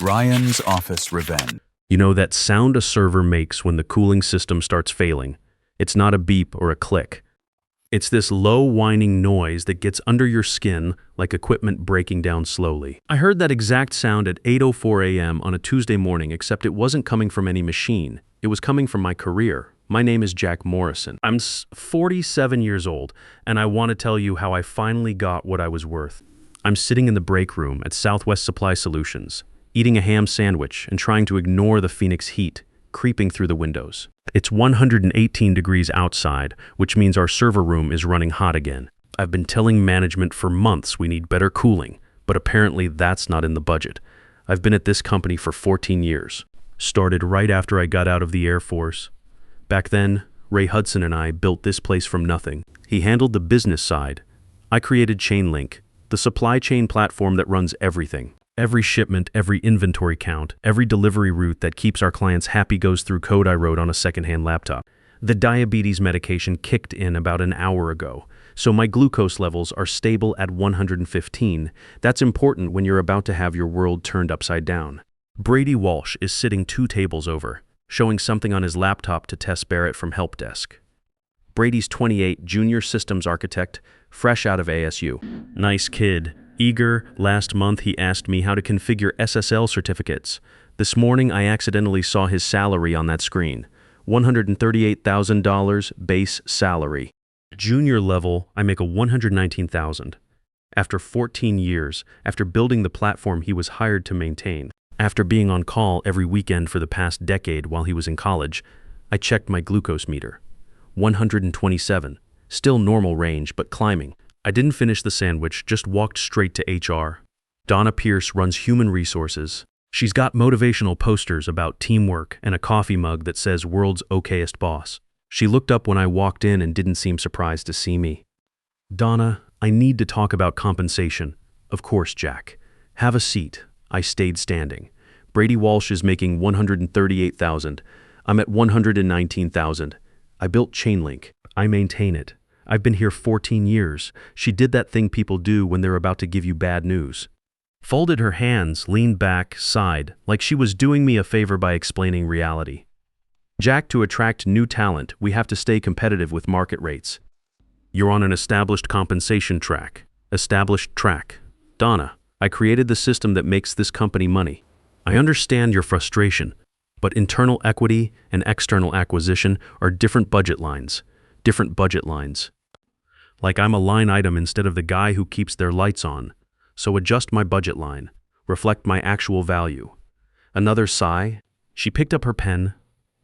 Ryan's office revenge. You know that sound a server makes when the cooling system starts failing? It's not a beep or a click. It's this low whining noise that gets under your skin like equipment breaking down slowly. I heard that exact sound at 8:04 a.m. on a Tuesday morning, except it wasn't coming from any machine. It was coming from my career. My name is Jack Morrison. I'm 47 years old, and I want to tell you how I finally got what I was worth. I'm sitting in the break room at Southwest Supply Solutions, eating a ham sandwich and trying to ignore the Phoenix heat creeping through the windows. It's 118 degrees outside, which means our server room is running hot again. I've been telling management for months we need better cooling, but apparently that's not in the budget. I've been at this company for 14 years. Started right after I got out of the Air Force. Back then, Ray Hudson and I built this place from nothing. He handled the business side. I created Chainlink, the supply chain platform that runs everything. Every shipment, every inventory count, every delivery route that keeps our clients happy goes through code I wrote on a secondhand laptop. The diabetes medication kicked in about an hour ago, so my glucose levels are stable at 115. That's important when you're about to have your world turned upside down. Brady Walsh is sitting 2 tables over, showing something on his laptop to Tess Barrett from Help Desk. Brady's 28, junior systems architect, fresh out of ASU. Nice kid. Eager. Last month he asked me how to configure SSL certificates. This morning I accidentally saw his salary on that screen. $138,000 base salary. Junior level, I make a $119,000. After 14 years, after building the platform he was hired to maintain, after being on call every weekend for the past decade while he was in college, I checked my glucose meter. 127. Still normal range, but climbing. I didn't finish the sandwich, just walked straight to HR. Donna Pierce runs human resources. She's got motivational posters about teamwork and a coffee mug that says world's okayest boss. She looked up when I walked in and didn't seem surprised to see me. Donna, I need to talk about compensation. Of course, Jack. Have a seat. I stayed standing. Brady Walsh is making $138,000. I'm at $119,000. I built Chainlink. I maintain it. I've been here 14 years. She did that thing people do when they're about to give you bad news. Folded her hands, leaned back, sighed, like she was doing me a favor by explaining reality. Jack, to attract new talent, we have to stay competitive with market rates. You're on an established compensation track. Established track. Donna, I created the system that makes this company money. I understand your frustration, but internal equity and external acquisition are different budget lines. Different budget lines. Like I'm a line item instead of the guy who keeps their lights on. So adjust my budget line. Reflect my actual value. Another sigh. She picked up her pen,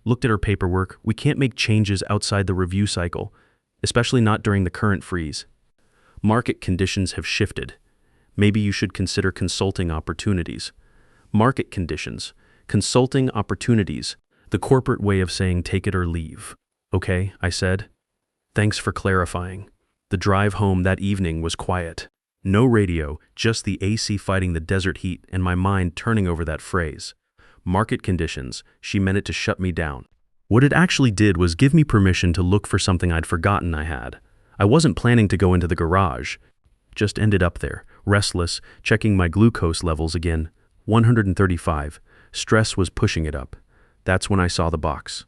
looked at her paperwork. We can't make changes outside the review cycle, especially not during the current freeze. Market conditions have shifted. Maybe you should consider consulting opportunities. Market conditions. Consulting opportunities. The corporate way of saying take it or leave. Okay, I said. Thanks for clarifying. The drive home that evening was quiet. No radio, just the AC fighting the desert heat and my mind turning over that phrase. Market conditions, she meant it to shut me down. What it actually did was give me permission to look for something I'd forgotten I had. I wasn't planning to go into the garage. Just ended up there, restless, checking my glucose levels again. 135. Stress was pushing it up. That's when I saw the box.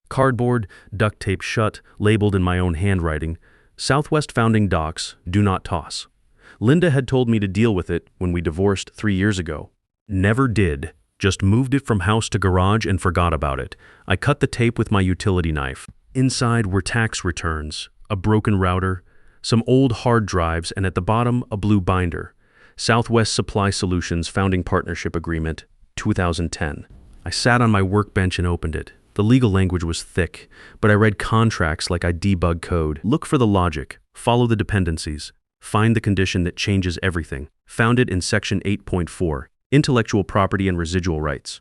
Cardboard, duct tape shut, labeled in my own handwriting. Southwest Founding Docs, do not toss. Linda had told me to deal with it when we divorced 3 years ago. Never did. Just moved it from house to garage and forgot about it. I cut the tape with my utility knife. Inside were tax returns, a broken router, some old hard drives, and at the bottom, a blue binder. Southwest Supply Solutions Founding Partnership Agreement, 2010. I sat on my workbench and opened it. The legal language was thick, but I read contracts like I debug code. Look for the logic, follow the dependencies, find the condition that changes everything. Found it in Section 8.4, Intellectual Property and Residual Rights.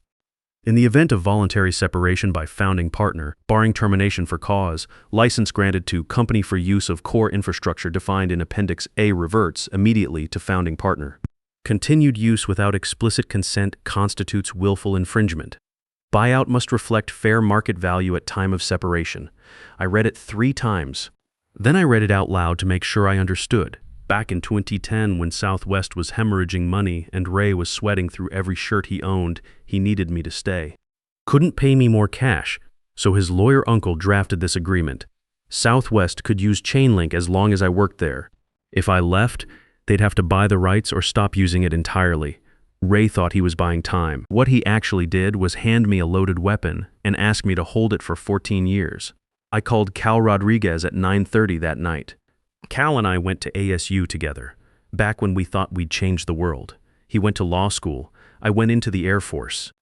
In the event of voluntary separation by founding partner, barring termination for cause, license granted to company for use of core infrastructure defined in Appendix A reverts immediately to founding partner. Continued use without explicit consent constitutes willful infringement. Buyout must reflect fair market value at time of separation. I read it 3 times. Then I read it out loud to make sure I understood. back in 2010 when Southwest was hemorrhaging money and Ray was sweating through every shirt he owned, he needed me to stay. Couldn't pay me more cash, so his lawyer uncle drafted this agreement. Southwest could use Chainlink as long as I worked there. If I left, they'd have to buy the rights or stop using it entirely. Ray thought he was buying time. What he actually did was hand me a loaded weapon and ask me to hold it for 14 years. I called Cal Rodriguez at 9:30 that night. Cal and I went to ASU together, back when we thought we'd change the world. He went to law school. I went into the Air Force.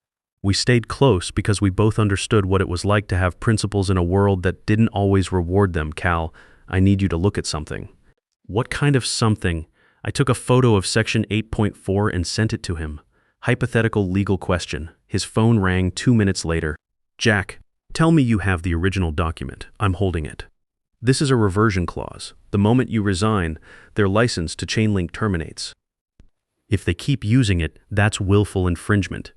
We stayed close because we both understood what it was like to have principles in a world that didn't always reward them. Cal, I need you to look at something. What kind of something? I took a photo of Section 8.4 and sent it to him. Hypothetical legal question. His phone rang 2 minutes later. Jack, tell me you have the original document. I'm holding it. This is a reversion clause. The moment you resign, their license to Chainlink terminates. If they keep using it, that's willful infringement.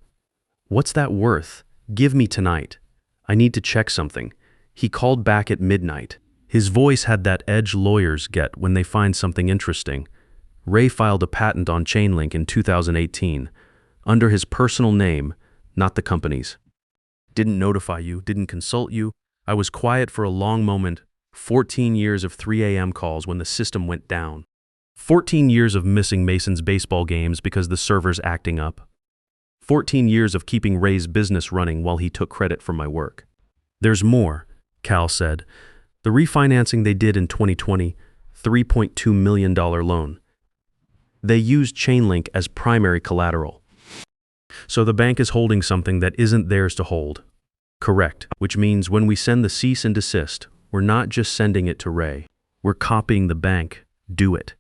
What's that worth? Give me tonight. I need to check something. He called back at midnight. His voice had that edge lawyers get when they find something interesting. Ray filed a patent on Chainlink in 2018, under his personal name, not the company's. Didn't notify you, didn't consult you. I was quiet for a long moment. 14 years of 3 a.m. calls when the system went down. 14 years of missing Mason's baseball games because the server's acting up. 14 years of keeping Ray's business running while he took credit for my work. There's more, Cal said. The refinancing they did in 2020, $3.2 million loan. They used Chainlink as primary collateral. So the bank is holding something that isn't theirs to hold. Correct, which means when we send the cease and desist, we're not just sending it to Ray. We're copying the bank. Do it.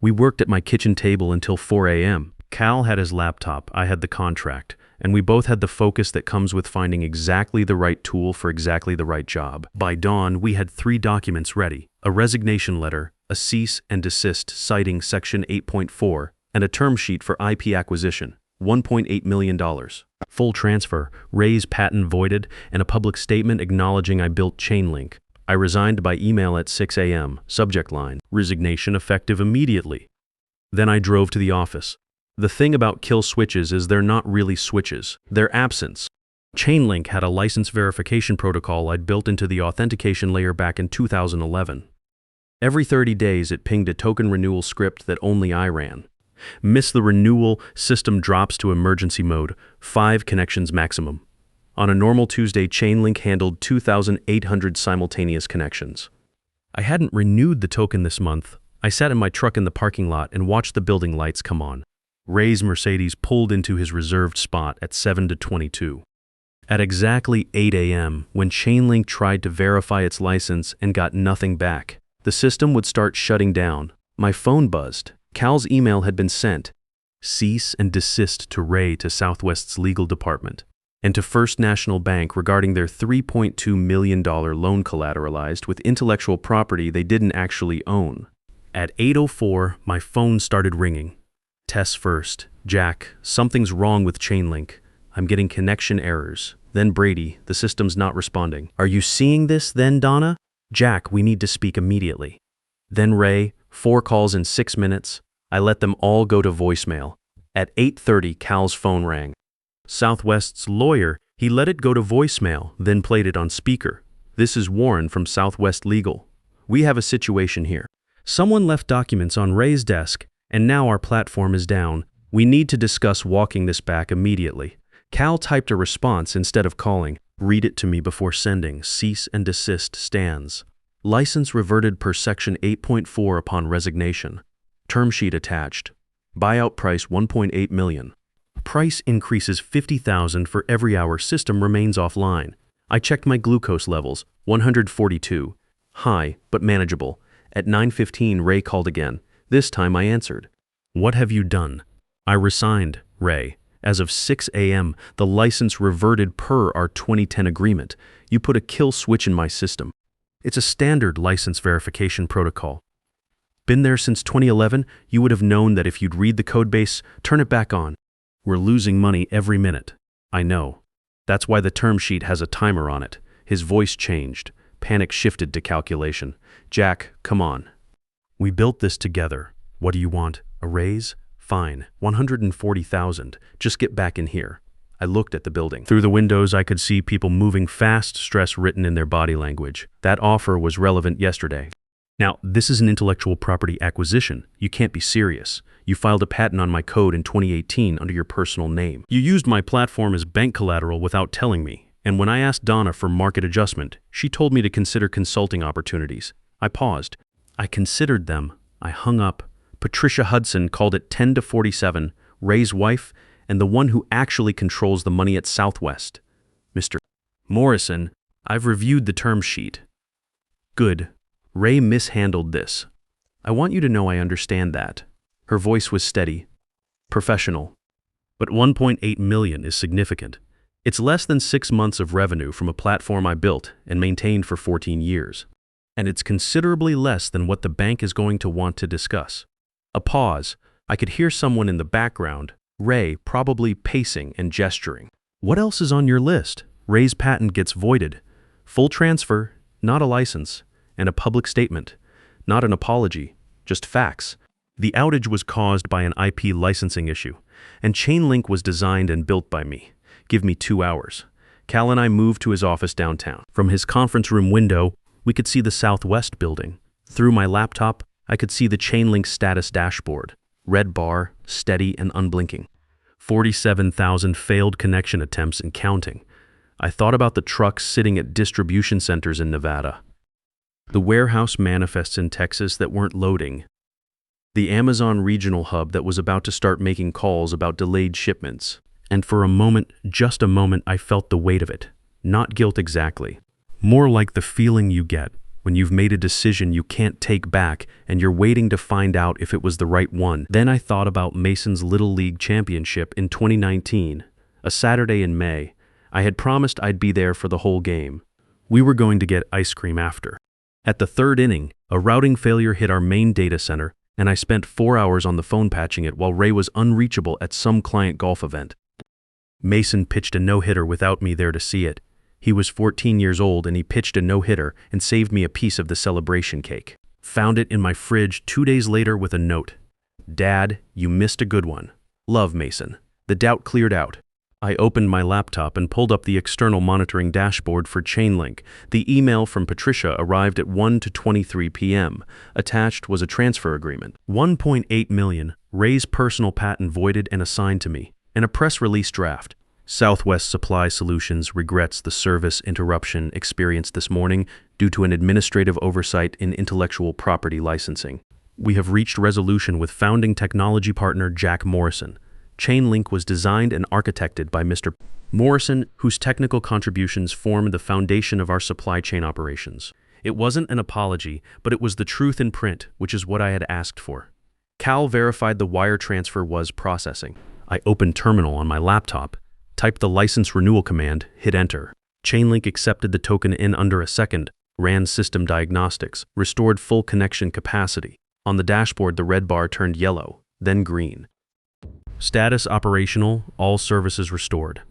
We worked at my kitchen table until 4 a.m. Cal had his laptop, I had the contract, and we both had the focus that comes with finding exactly the right tool for exactly the right job. By dawn, we had 3 documents ready: a resignation letter, a cease and desist citing Section 8.4, and a term sheet for IP acquisition, $1.8 million. Full transfer, Ray's patent voided, and a public statement acknowledging I built Chainlink. I resigned by email at 6 a.m., subject line, resignation effective immediately. Then I drove to the office. The thing about kill switches is they're not really switches, they're absence. Chainlink had a license verification protocol I'd built into the authentication layer back in 2011. Every 30 days it pinged a token renewal script that only I ran. Miss the renewal, system drops to emergency mode, 5 connections maximum. On a normal Tuesday, Chainlink handled 2,800 simultaneous connections. I hadn't renewed the token this month. I sat in my truck in the parking lot and watched the building lights come on. Ray's Mercedes pulled into his reserved spot at 7:22. At exactly 8 a.m., when Chainlink tried to verify its license and got nothing back, the system would start shutting down. My phone buzzed. Cal's email had been sent. Cease and desist to Ray to Southwest's legal department and to First National Bank regarding their $3.2 million loan collateralized with intellectual property they didn't actually own. At 8:04, my phone started ringing. Tess first. Jack, something's wrong with Chainlink. I'm getting connection errors. Then Brady, the system's not responding. Are you seeing this then, Donna? Jack, we need to speak immediately. Then Ray, 4 calls in 6 minutes. I let them all go to voicemail. At 8:30, Cal's phone rang. Southwest's lawyer, he let it go to voicemail, then played it on speaker. This is Warren from Southwest Legal. We have a situation here. Someone left documents on Ray's desk, and now our platform is down. We need to discuss walking this back immediately. Cal typed a response instead of calling. Read it to me before sending. Cease and desist stands. License reverted per Section 8.4 upon resignation. Term sheet attached. Buyout price $1.8 million. Price increases $50,000 for every hour system remains offline. I checked my glucose levels, 142. High, but manageable. At 9:15, Ray called again. This time I answered. What have you done? I resigned, Ray. As of 6 a.m., the license reverted per our 2010 agreement. You put a kill switch in my system. It's a standard license verification protocol. Been there since 2011, you would have known that if you'd read the codebase, turn it back on. We're losing money every minute. I know. That's why the term sheet has a timer on it. His voice changed. Panic shifted to calculation. Jack, come on. We built this together. What do you want? A raise? Fine, 140,000. Just get back in here. I looked at the building. Through the windows, I could see people moving fast, stress written in their body language. That offer was relevant yesterday. Now, this is an intellectual property acquisition. You can't be serious. You filed a patent on my code in 2018 under your personal name. You used my platform as bank collateral without telling me. And when I asked Donna for market adjustment, she told me to consider consulting opportunities. I paused. I considered them. I hung up. Patricia Hudson called it 10 to 47, Ray's wife, and the one who actually controls the money at Southwest. Mr. Morrison, I've reviewed the term sheet. Good. Ray mishandled this. I want you to know I understand that. Her voice was steady, professional. But 1.8 million is significant. It's less than 6 months of revenue from a platform I built and maintained for 14 years. And it's considerably less than what the bank is going to want to discuss. A pause. I could hear someone in the background, Ray, probably pacing and gesturing. What else is on your list? Ray's patent gets voided. Full transfer, not a license, and a public statement. Not an apology, just facts. The outage was caused by an IP licensing issue, and Chainlink was designed and built by me. Give me 2 hours. Cal and I moved to his office downtown. From his conference room window, we could see the Southwest building. Through my laptop, I could see the Chainlink status dashboard. Red bar, steady and unblinking. 47,000 failed connection attempts and counting. I thought about the trucks sitting at distribution centers in Nevada. The warehouse manifests in Texas that weren't loading. The Amazon regional hub that was about to start making calls about delayed shipments. And for a moment, just a moment, I felt the weight of it. Not guilt exactly. More like the feeling you get when you've made a decision you can't take back and you're waiting to find out if it was the right one. Then I thought about Mason's Little League Championship in 2019, a Saturday in May. I had promised I'd be there for the whole game. We were going to get ice cream after. At the third inning, a routing failure hit our main data center, and I spent 4 hours on the phone patching it while Ray was unreachable at some client golf event. Mason pitched a no-hitter without me there to see it. He was 14 years old and he pitched a no-hitter and saved me a piece of the celebration cake. Found it in my fridge 2 days later with a note. Dad, you missed a good one. Love, Mason. The doubt cleared out. I opened my laptop and pulled up the external monitoring dashboard for Chainlink. The email from Patricia arrived at 1:23 p.m. Attached was a transfer agreement. 1.8 million, Ray's personal patent voided and assigned to me, and a press release draft. Southwest Supply Solutions regrets the service interruption experienced this morning due to an administrative oversight in intellectual property licensing. We have reached resolution with founding technology partner Jack Morrison. Chainlink was designed and architected by Mr. Morrison, whose technical contributions form the foundation of our supply chain operations. It wasn't an apology, but it was the truth in print, which is what I had asked for. Cal verified the wire transfer was processing. I opened Terminal on my laptop, typed the license renewal command, hit enter. Chainlink accepted the token in under a second, ran system diagnostics, restored full connection capacity. On the dashboard, the red bar turned yellow, then green. Status operational, all services restored.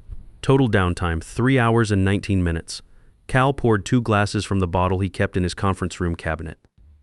Total downtime, 3 hours and 19 minutes. Cal poured 2 glasses from the bottle he kept in his conference room cabinet.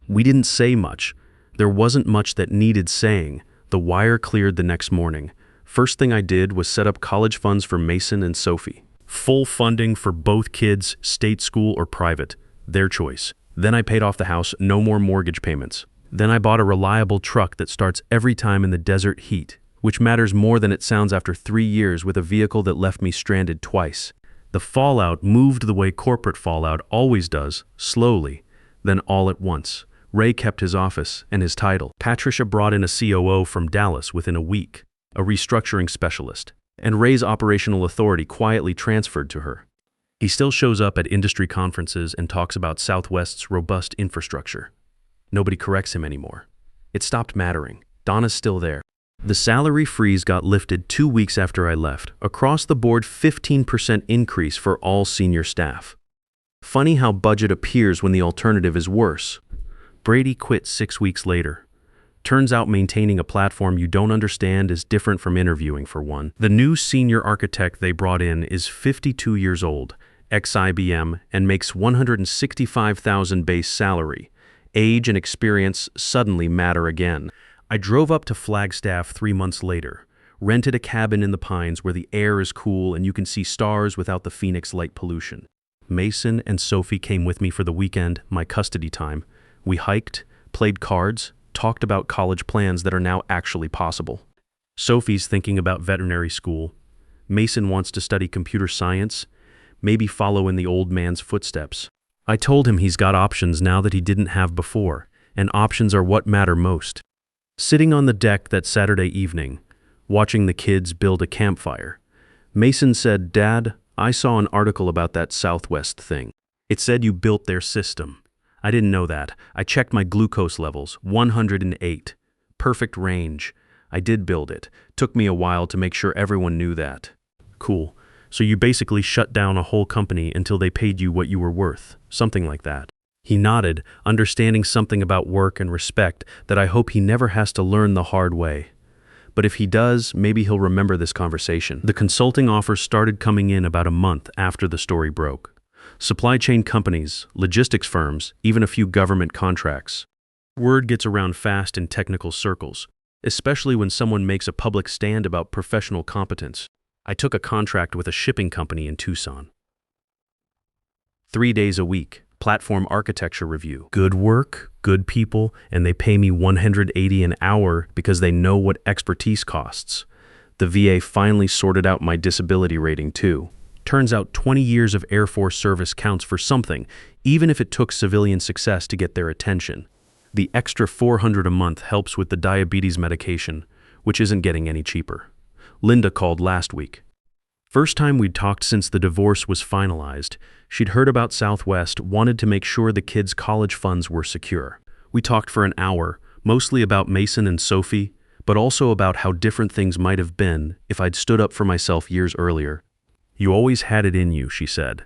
We didn't say much. There wasn't much that needed saying. The wire cleared the next morning. First thing I did was set up college funds for Mason and Sophie. Full funding for both kids, state school or private, their choice. Then I paid off the house, no more mortgage payments. Then I bought a reliable truck that starts every time in the desert heat, which matters more than it sounds after 3 years with a vehicle that left me stranded twice. The fallout moved the way corporate fallout always does, slowly, then all at once. Ray kept his office and his title. Patricia brought in a COO from Dallas within a week. A restructuring specialist, and Ray's operational authority quietly transferred to her. He still shows up at industry conferences and talks about Southwest's robust infrastructure. Nobody corrects him anymore. It stopped mattering. Donna's still there. The salary freeze got lifted 2 weeks after I left. Across the board, 15% increase for all senior staff. Funny how budget appears when the alternative is worse. Brady quit 6 weeks later. Turns out maintaining a platform you don't understand is different from interviewing for one. The new senior architect they brought in is 52 years old, ex-IBM, and makes $165,000 base salary. Age and experience suddenly matter again. I drove up to Flagstaff 3 months later, rented a cabin in the pines where the air is cool and you can see stars without the Phoenix light pollution. Mason and Sophie came with me for the weekend, my custody time. We hiked, played cards, talked about college plans that are now actually possible. Sophie's thinking about veterinary school. Mason wants to study computer science, maybe follow in the old man's footsteps. I told him he's got options now that he didn't have before, and options are what matter most. Sitting on the deck that Saturday evening, watching the kids build a campfire, Mason said, "Dad, I saw an article about that Southwest thing. It said you built their system. I didn't know that. I checked my glucose levels, 108. Perfect range. I did build it. Took me a while to make sure everyone knew that." Cool. So you basically shut down a whole company until they paid you what you were worth. Something like that. He nodded, understanding something about work and respect that I hope he never has to learn the hard way. But if he does, maybe he'll remember this conversation. The consulting offers started coming in about a month after the story broke. Supply chain companies, logistics firms, even a few government contracts. Word gets around fast in technical circles, especially when someone makes a public stand about professional competence. I took a contract with a shipping company in Tucson. 3 days a week, platform architecture review. Good work, good people, and they pay me $180 an hour because they know what expertise costs. The VA finally sorted out my disability rating too. Turns out 20 years of Air Force service counts for something, even if it took civilian success to get their attention. The extra $400 a month helps with the diabetes medication, which isn't getting any cheaper. Linda called last week. First time we'd talked since the divorce was finalized. She'd heard about Southwest, wanted to make sure the kids' college funds were secure. We talked for an hour, mostly about Mason and Sophie, but also about how different things might have been if I'd stood up for myself years earlier. "You always had it in you," she said.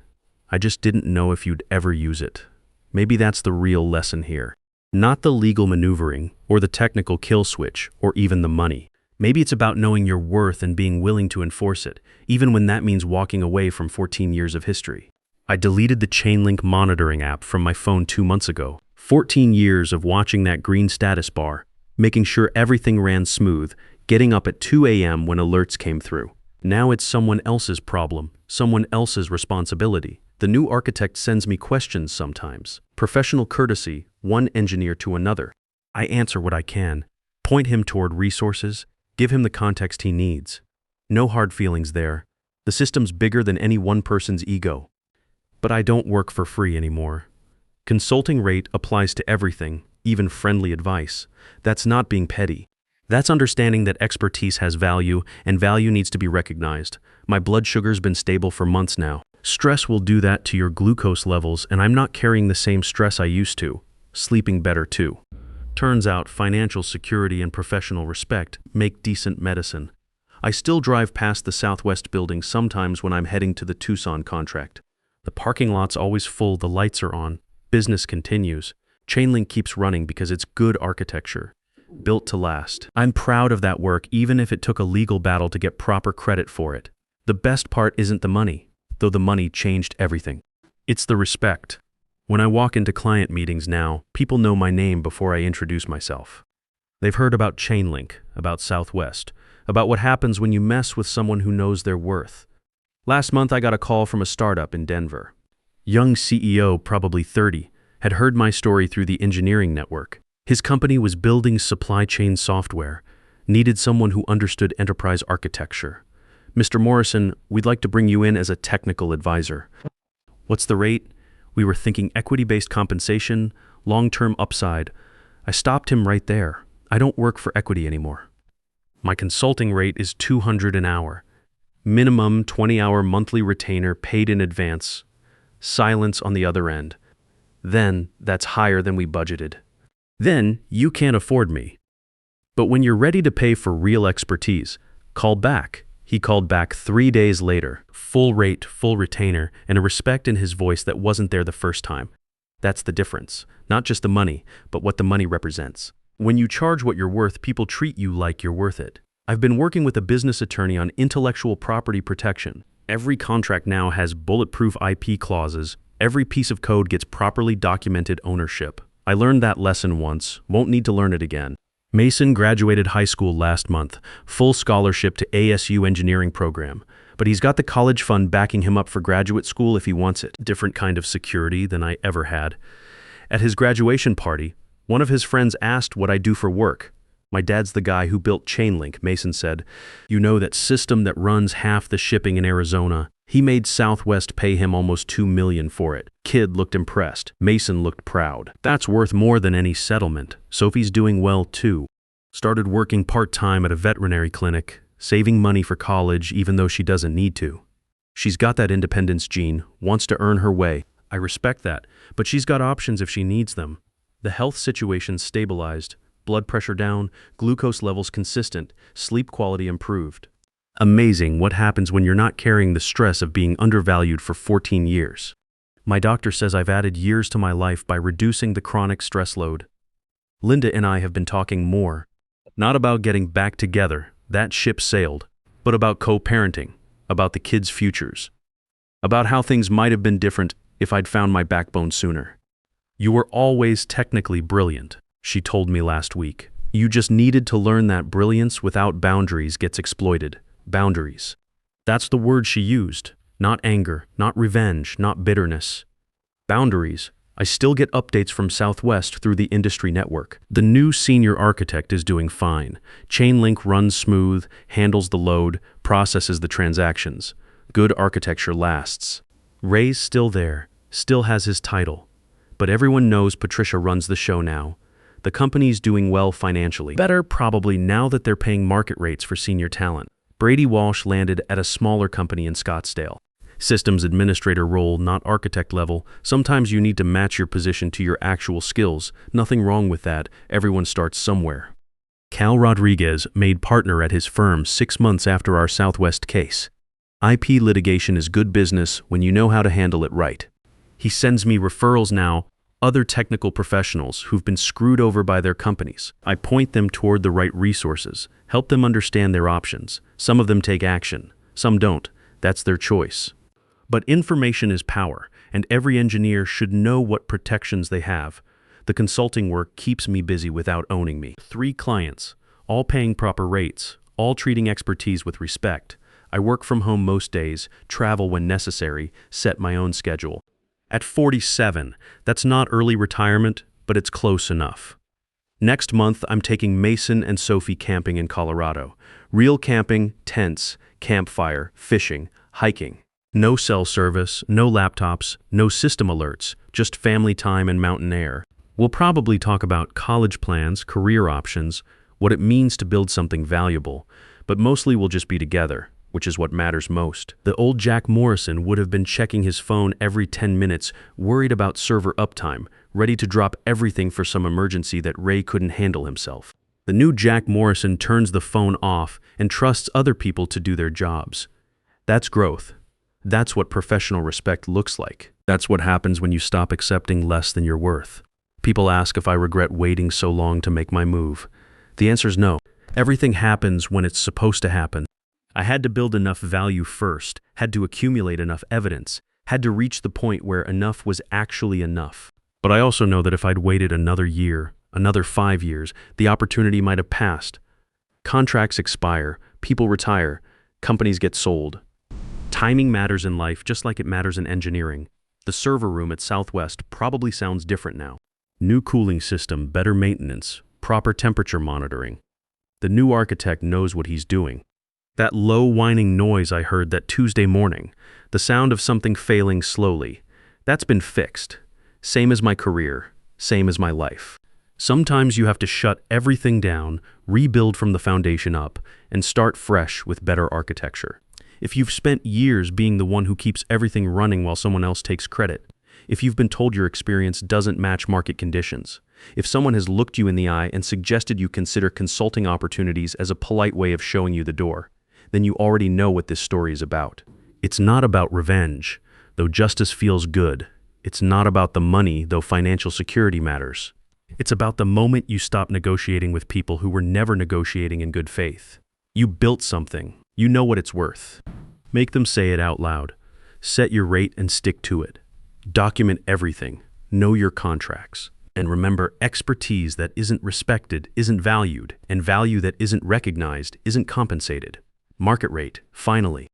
"I just didn't know if you'd ever use it." Maybe that's the real lesson here. Not the legal maneuvering, or the technical kill switch, or even the money. Maybe it's about knowing your worth and being willing to enforce it, even when that means walking away from 14 years of history. I deleted the Chainlink monitoring app from my phone 2 months ago. 14 years of watching that green status bar, making sure everything ran smooth, getting up at 2 a.m. when alerts came through. Now it's someone else's problem, someone else's responsibility. The new architect sends me questions sometimes. Professional courtesy, one engineer to another. I answer what I can, point him toward resources, give him the context he needs. No hard feelings there. The system's bigger than any one person's ego. But I don't work for free anymore. Consulting rate applies to everything, even friendly advice. That's not being petty. That's understanding that expertise has value, and value needs to be recognized. My blood sugar's been stable for months now. Stress will do that to your glucose levels, and I'm not carrying the same stress I used to. Sleeping better too. Turns out financial security and professional respect make decent medicine. I still drive past the Southwest building sometimes when I'm heading to the Tucson contract. The parking lot's always full, the lights are on. Business continues. Chainlink keeps running because it's good architecture. Built to last. I'm proud of that work even if it took a legal battle to get proper credit for it. The best part isn't the money, though the money changed everything. It's the respect. When I walk into client meetings now, people know my name before I introduce myself. They've heard about Chainlink, about Southwest, about what happens when you mess with someone who knows their worth. Last month I got a call from a startup in Denver. Young CEO, probably 30, had heard my story through the engineering network. His company was building supply chain software, needed someone who understood enterprise architecture. "Mr. Morrison, we'd like to bring you in as a technical advisor." "What's the rate?" We were thinking equity-based compensation, long-term upside. I stopped him right there. I don't work for equity anymore. My consulting rate is $200 an hour. Minimum 20-hour monthly retainer paid in advance. Silence on the other end. Then, that's higher than we budgeted. Then, you can't afford me. But when you're ready to pay for real expertise, call back. He called back 3 days later, full rate, full retainer, and a respect in his voice that wasn't there the first time. That's the difference. Not just the money, but what the money represents. When you charge what you're worth, people treat you like you're worth it. I've been working with a business attorney on intellectual property protection. Every contract now has bulletproof IP clauses. Every piece of code gets properly documented ownership. I learned that lesson once, won't need to learn it again. Mason graduated high school last month, full scholarship to ASU engineering program, but he's got the college fund backing him up for graduate school if he wants it. Different kind of security than I ever had. At his graduation party, one of his friends asked what I do for work. My dad's the guy who built Chainlink, Mason said. You know, that system that runs half the shipping in Arizona. He made Southwest pay him almost $2 million for it. Kid looked impressed. Mason looked proud. That's worth more than any settlement. Sophie's doing well too. Started working part-time at a veterinary clinic, saving money for college even though she doesn't need to. She's got that independence gene, wants to earn her way. I respect that, but she's got options if she needs them. The health situation's stabilized, blood pressure down, glucose levels consistent, sleep quality improved. Amazing what happens when you're not carrying the stress of being undervalued for 14 years. My doctor says I've added years to my life by reducing the chronic stress load. Linda and I have been talking more, not about getting back together, that ship sailed, but about co-parenting, about the kids' futures, about how things might have been different if I'd found my backbone sooner. You were always technically brilliant, she told me last week. You just needed to learn that brilliance without boundaries gets exploited. Boundaries. That's the word she used. Not anger, not revenge, not bitterness. Boundaries. I still get updates from Southwest through the industry network. The new senior architect is doing fine. Chainlink runs smooth, handles the load, processes the transactions. Good architecture lasts. Ray's still there, still has his title. But everyone knows Patricia runs the show now. The company's doing well financially. Better probably now that they're paying market rates for senior talent. Brady Walsh landed at a smaller company in Scottsdale. Systems administrator role, not architect level. Sometimes you need to match your position to your actual skills. Nothing wrong with that. Everyone starts somewhere. Cal Rodriguez made partner at his firm 6 months after our Southwest case. IP litigation is good business when you know how to handle it right. He sends me referrals now, other technical professionals who've been screwed over by their companies. I point them toward the right resources, help them understand their options. Some of them take action, some don't. That's their choice. But information is power, and every engineer should know what protections they have. The consulting work keeps me busy without owning me. 3 clients, all paying proper rates, all treating expertise with respect. I work from home most days, travel when necessary, set my own schedule. At 47, that's not early retirement, but it's close enough. Next month, I'm taking Mason and Sophie camping in Colorado. Real camping, tents, campfire, fishing, hiking. No cell service, no laptops, no system alerts, just family time and mountain air. We'll probably talk about college plans, career options, what it means to build something valuable, but mostly we'll just be together, which is what matters most. The old Jack Morrison would have been checking his phone every 10 minutes, worried about server uptime, ready to drop everything for some emergency that Ray couldn't handle himself. The new Jack Morrison turns the phone off and trusts other people to do their jobs. That's growth. That's what professional respect looks like. That's what happens when you stop accepting less than you're worth. People ask if I regret waiting so long to make my move. The answer's no. Everything happens when it's supposed to happen. I had to build enough value first, had to accumulate enough evidence, had to reach the point where enough was actually enough. But I also know that if I'd waited another year, another 5 years, the opportunity might have passed. Contracts expire, people retire, companies get sold. Timing matters in life just like it matters in engineering. The server room at Southwest probably sounds different now. New cooling system, better maintenance, proper temperature monitoring. The new architect knows what he's doing. That low whining noise I heard that Tuesday morning, the sound of something failing slowly, that's been fixed. Same as my career, same as my life. Sometimes you have to shut everything down, rebuild from the foundation up, and start fresh with better architecture. If you've spent years being the one who keeps everything running while someone else takes credit, if you've been told your experience doesn't match market conditions, if someone has looked you in the eye and suggested you consider consulting opportunities as a polite way of showing you the door, then you already know what this story is about. It's not about revenge, though justice feels good. It's not about the money, though financial security matters. It's about the moment you stop negotiating with people who were never negotiating in good faith. You built something. You know what it's worth. Make them say it out loud. Set your rate and stick to it. Document everything. Know your contracts. And remember, expertise that isn't respected isn't valued, and value that isn't recognized isn't compensated. Market rate, finally.